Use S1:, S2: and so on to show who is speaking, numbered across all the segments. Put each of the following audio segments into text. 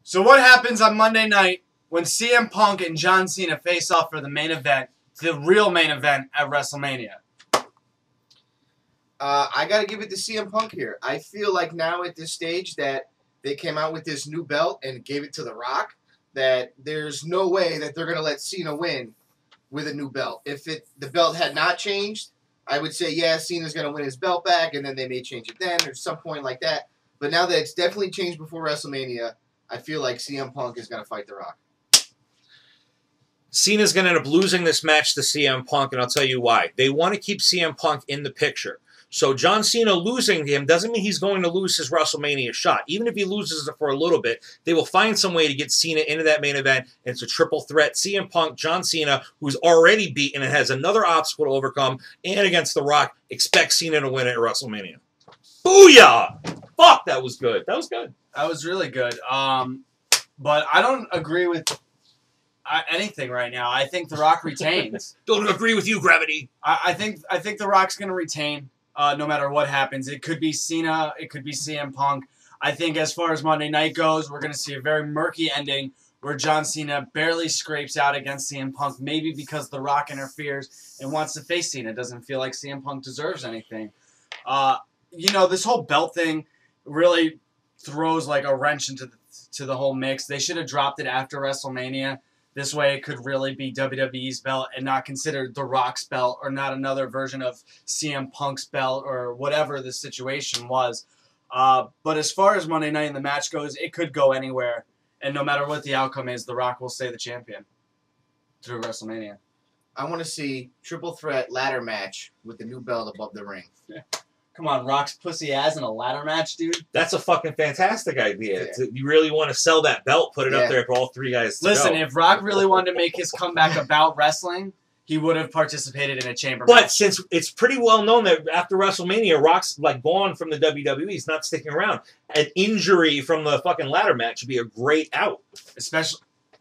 S1: So what happens on Monday night when CM Punk and John Cena face off for the main event, the real main event at WrestleMania?
S2: I got to give it to CM Punk here. I feel like now at this stage that they came out with this new belt and gave it to The Rock, that there's no way that they're going to let Cena win with a new belt. If the belt had not changed, I would say, yeah, Cena's going to win his belt back, and then they may change it then or some point like that. But now that it's definitely changed before WrestleMania, I feel like CM Punk is going to fight The Rock.
S3: Cena's going to end up losing this match to CM Punk, and I'll tell you why. They want to keep CM Punk in the picture. So John Cena losing to him doesn't mean he's going to lose his WrestleMania shot. Even if he loses it for a little bit, they will find some way to get Cena into that main event, and it's a triple threat. CM Punk, John Cena, who's already beaten and has another obstacle to overcome, and against The Rock, expect Cena to win at WrestleMania. Booyah! Fuck, that was good. That was good.
S1: That was really good. But I don't agree with anything right now. I think The Rock retains.
S3: Don't agree with you, Gravity.
S1: I think The Rock's going to retain no matter what happens. It could be Cena. It could be CM Punk. I think as far as Monday night goes, we're going to see a very murky ending where John Cena barely scrapes out against CM Punk, maybe because The Rock interferes and wants to face Cena. Doesn't feel like CM Punk deserves anything. This whole belt thing really throws like a wrench into the whole mix. They should have dropped it after WrestleMania. This way it could really be WWE's belt and not considered The Rock's belt or not another version of CM Punk's belt or whatever the situation was. But as far as Monday night and the match goes, it could go anywhere. And no matter what the outcome is, The Rock will stay the champion through WrestleMania.
S2: I want to see triple threat ladder match with the new belt above the ring.
S1: Yeah. Come on, Rock's pussy ass in a ladder match, dude.
S3: That's a fucking fantastic idea.
S2: Yeah.
S3: You really want to sell that belt, put it up there for all three guys to
S1: Listen,
S3: go.
S1: if Rock really wanted to make his comeback about wrestling, he would have participated in a chamber
S3: But
S1: match.
S3: since it's pretty well known that after WrestleMania, Rock's like gone from the WWE, he's not sticking around. An injury from the fucking ladder match would be a great out.
S1: Especially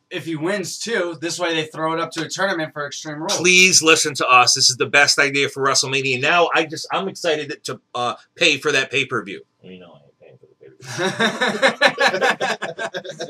S1: if he wins, too. This way they throw it up to a tournament for Extreme Rules.
S3: Please listen to us. This is the best idea for WrestleMania. Now, I'm excited to pay for that pay-per-view. You know I ain't paying for the pay-per-view.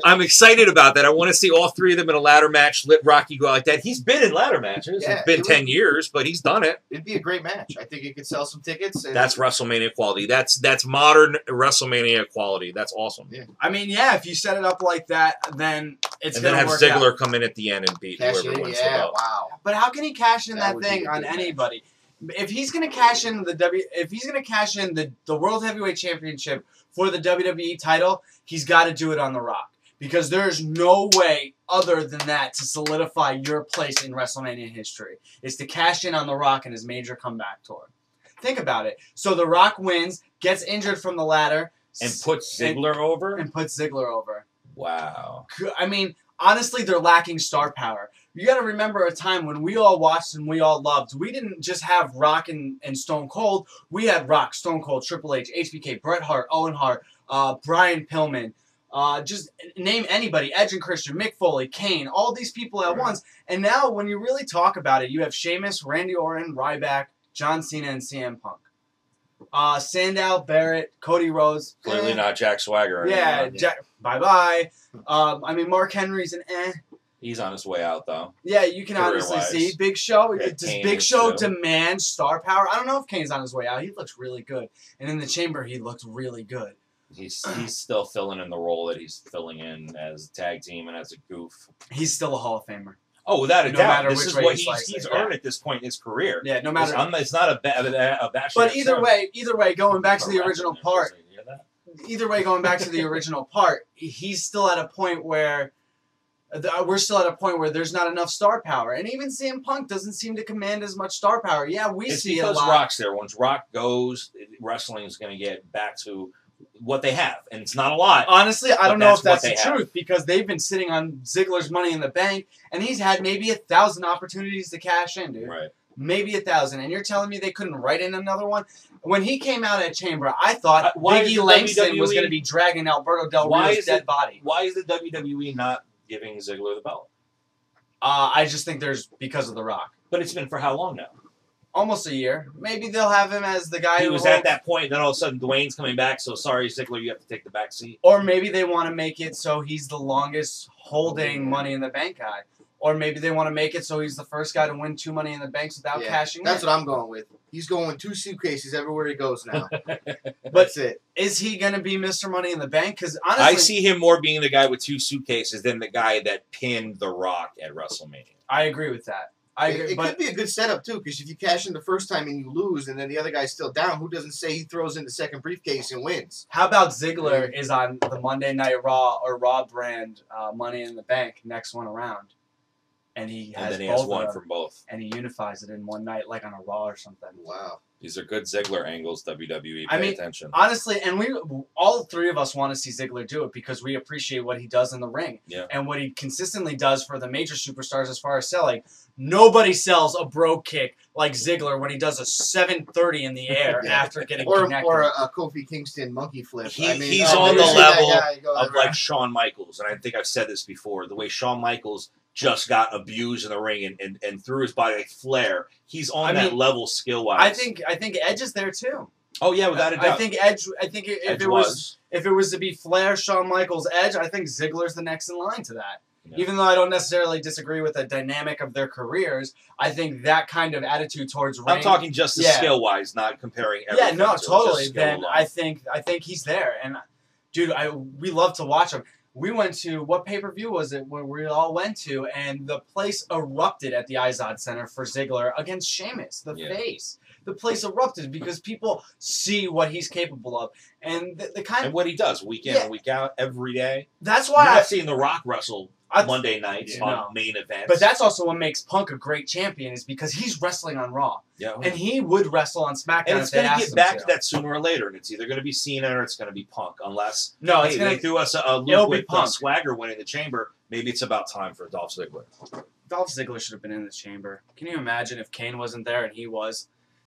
S3: I'm excited about that. I want to see all three of them in a ladder match, let Rocky go out like that. He's been in ladder matches.
S2: Yeah,
S3: it's been 10 years, but he's done it.
S2: It'd be a great match. I think it could sell some tickets. And
S3: That's WrestleMania quality. That's modern WrestleMania quality. That's awesome.
S2: Yeah.
S1: I mean, yeah, if you set it up like that, then it's going to work
S3: have Ziggler
S1: out.
S3: come in at the end and beat
S2: cash
S3: whoever
S2: in,
S3: wins the
S2: yeah,
S3: belt.
S2: wow.
S1: But how can he cash in
S2: That
S1: that
S2: would be
S1: thing
S2: a
S1: on
S2: good match.
S1: anybody? If he's going to cash in the World Heavyweight Championship for the WWE title, he's got to do it on The Rock. Because there's no way other than that to solidify your place in WrestleMania history. Is to cash in on The Rock in his major comeback tour. Think about it. So The Rock wins, gets injured from the ladder.
S3: And puts Ziggler over?
S1: And puts Ziggler over.
S3: Wow.
S1: I mean, honestly, they're lacking star power. You got to remember a time when we all watched and we all loved. We didn't just have Rock and Stone Cold. We had Rock, Stone Cold, Triple H, HBK, Bret Hart, Owen Hart, Brian Pillman. Just name anybody. Edge and Christian, Mick Foley, Kane, all these people at once. And now when you really talk about it, you have Sheamus, Randy Orton, Ryback, John Cena, and CM Punk. Sandow, Barrett, Cody Rhodes.
S3: Clearly not Jack Swagger
S1: Yeah,
S3: anymore.
S1: Jack, bye-bye. I mean, Mark Henry's an eh.
S3: He's on his way out, though.
S1: Yeah, you can honestly see. Big Show.
S3: Yeah,
S1: Does
S3: Kane
S1: Big
S3: is
S1: Show
S3: too.
S1: demand star power? I don't know if Kane's on his way out. He looks really good. And in the chamber, he looks really good.
S3: He's still filling in the role that he's filling in as a tag team and as a goof.
S1: He's still a Hall of Famer.
S3: Oh, without a
S1: No
S3: doubt.
S1: matter
S3: This
S1: which
S3: is
S1: way
S3: what
S1: you slice
S3: he's
S1: it,
S3: earned
S1: yeah.
S3: at this point in his career.
S1: Yeah, no matter.
S3: It's not a bashing.
S1: But either way, going back to the original part. Either way, going back to the original part, he's still at a point where we're still at a point where there's not enough star power, and even CM Punk doesn't seem to command as much star power. Yeah,
S3: It's
S1: see a
S3: because
S1: lot.
S3: Rock's there. Once Rock goes, wrestling is going to get back to what they have, and it's not a lot.
S1: Honestly, I don't
S3: But
S1: know if
S3: that's
S1: that's
S3: what
S1: the
S3: they
S1: truth because they've been sitting on Ziggler's Money in the Bank, and he's had maybe 1,000 opportunities to cash in, dude.
S3: Right.
S1: Maybe 1,000, and you're telling me they couldn't write in another one? When he came out at Chamber, I thought
S3: Why is
S1: Biggie
S3: the
S1: Langston was
S3: WWE
S1: going to be dragging Alberto Del Rio's dead body.
S3: Why is the WWE not giving Ziggler the belt?
S1: I just think there's because of The Rock.
S3: But it's been for how long now?
S1: Almost a year. Maybe they'll have him as the guy
S3: He
S1: who
S3: was
S1: holds,
S3: at that point, and then all of a sudden Dwayne's coming back, so sorry, Ziggler, you have to take the back seat.
S1: or maybe they want to make it so he's the longest holding Money in the Bank guy. Or maybe they want to make it so he's the first guy to win 2 Money in the Banks without cashing
S2: That's
S1: in.
S2: what I'm going with. He's going with 2 suitcases everywhere he goes now.
S1: But
S2: That's it.
S1: is he going to be Mr. Money in the Bank? Because honestly,
S3: I see him more being the guy with 2 suitcases than the guy that pinned The Rock at WrestleMania.
S1: I agree with that. I agree,
S2: It could be a good setup, too, because if you cash in the first time and you lose and then the other guy's still down, who doesn't say he throws in the second briefcase and wins?
S1: how about Ziggler is on the Monday Night Raw or Raw brand Money in the Bank next one around? And he has
S3: And then he has
S1: both
S3: one
S1: of them,
S3: from both.
S1: and he unifies it in one night, like on a Raw or something.
S2: Wow.
S3: These are good Ziggler angles, WWE.
S1: I
S3: Pay
S1: mean,
S3: attention.
S1: Honestly, and all 3 of us want to see Ziggler do it because we appreciate what he does in the ring.
S3: Yeah.
S1: And what he consistently does for the major superstars as far as selling. Nobody sells a bro kick like Ziggler when he does a 730 in the air after getting connected.
S2: Or a Kofi Kingston monkey flip.
S3: He's on the level of like
S2: right.
S3: Shawn Michaels, and I think I've said this before. The way Shawn Michaels just got abused in the ring and threw his body like Flair. He's on that level skill wise.
S1: I think Edge is there too.
S3: Oh yeah, without a doubt.
S1: I think if it was to be Flair, Shawn Michaels, Edge, I think Ziggler's the next in line to that. Yeah. Even though I don't necessarily disagree with the dynamic of their careers, I think that kind of attitude towards ring.
S3: I'm talking just the skill wise, not comparing everything.
S1: Yeah, no,
S3: to
S1: totally.
S3: just
S1: Then
S3: alone.
S1: I think he's there, and dude, we love to watch him. We went to, what pay-per-view was it where we all went to, and the place erupted at the Izod Center for Ziggler against Sheamus, the face. The place erupted because people see what he's capable of. And the kind
S3: and what he does week in and week out, every day.
S1: That's why
S3: You're not seeing The Rock wrestle Monday nights on main events.
S1: But that's also what makes Punk a great champion is because he's wrestling on Raw.
S3: Yeah.
S1: And he would wrestle on SmackDown
S3: and it's
S1: going to
S3: get back to that sooner or later, and it's either going to be Cena or it's going to be Punk, unless they threw us a loop with Swagger winning the Chamber. Maybe it's about time for Dolph Ziggler.
S1: Dolph Ziggler should have been in the Chamber. Can you imagine if Kane wasn't there and he was?